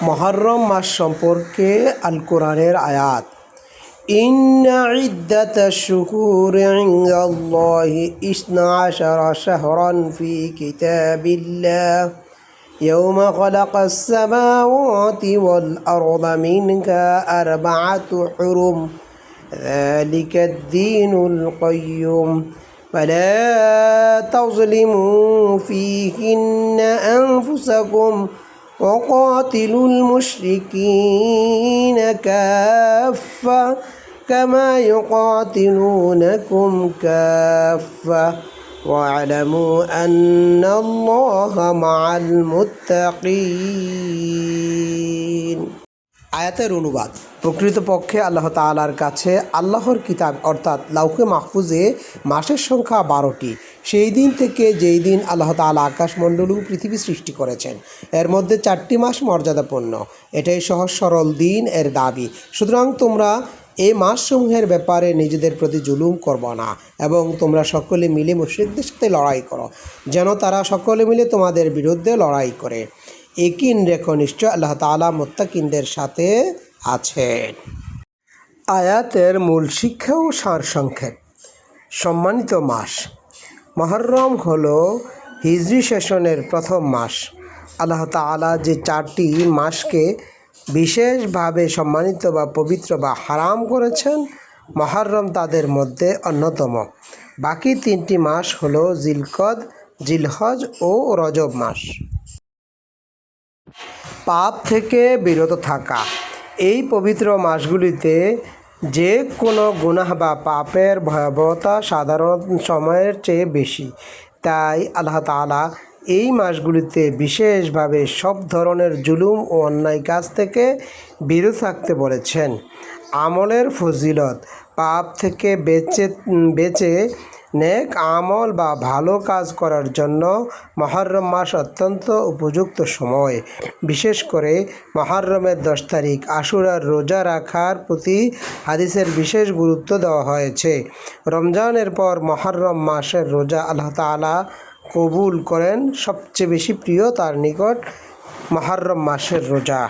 মুহররম মাস সম্পর্কে আল কোরআনের আয়াত। ইন্না ইদ্দাতাশ শুহুরি ইনদাল্লাহি 12 শাহরান ফি কিতাবিল্লাহ ইয়াওমা খালাকাস সামাওয়াতি ওয়াল আরদা মিনহা আরবাআতু হুরুম যালিকাদ দীনুল কাইয়্যুম ফালা তাযলিমু ফীহিন্না আনফুসাকুম وقاتلوا المشركين كافة كما يقاتلونكم كافة واعلموا أن الله مع المتقين। আয়াতের অনুবাদ। প্রকৃতপক্ষে আল্লাহ তাআলার কাছে আল্লাহর কিতাব অর্থাৎ লাউহে মাহফুজে মাসের সংখ্যা 12টি, সেই দিন থেকে যেই দিন আল্লাহ তাআলা আকাশমণ্ডল ও পৃথিবী সৃষ্টি করেছেন। এর মধ্যে 4টি মাস মর্যাদাপূর্ণ। এটাই সহজ সরল দিন এর দাবি। সুতরাং তোমরা এই মাসসমূহের ব্যাপারে নিজেদের প্রতি জুলুম করবে না এবং তোমরা সকলে মিলে মুশরিকদের সাথে লড়াই করো, যেন তারা সকলে মিলে তোমাদের বিরুদ্ধে লড়াই করে। একিন রেখো, নিশ্চয় আল্লাহ তাআলা মুত্তাকিনদের সাথে আছেন। আয়াতের মূল শিক্ষা ও সারসংক্ষেপ। সম্মানিত মাস। মুহররম হলো হিজরি সেশনের প্রথম মাস। আল্লাহ তাআলা যে 4টি মাসকে বিশেষভাবে সম্মানিত বা পবিত্র বা হারাম করেছেন, মুহররম তাদের মধ্যে অন্যতম। বাকি 3টি মাস হলো জিলকদ, জিলহজ ও রজব মাস। পাপ থেকে বিরত থাকা। এই পবিত্র মাসগুলিতে যে কোনো গুনাহ বা পাপের ভয়াবহতা সাধারণ সময়ের চেয়ে বেশি। তাই আল্লাহ তাআলা এই মাসগুলিতে বিশেষভাবে সব ধরনের জুলুম ও অন্যায় কাজ থেকে বিরত থাকতে বলেছেন। আমলের ফজিলত। পাপ থেকে বেঁচে নেক আমল বা ভালো কাজ করার জন্য মুহররম মাস অত্যন্ত উপযুক্ত সময়। বিশেষ করে মুহররমের 10 তারিখ আশুরার রোজা রাখার প্রতি হাদিসের বিশেষ গুরুত্ব দেওয়া হয়েছে। রমজানের পর মুহররম মাসের রোজা আল্লাহ তাআলা কবুল করেন। সবচেয়ে বেশি প্রিয় তার নিকট মুহররম মাসের রোজা।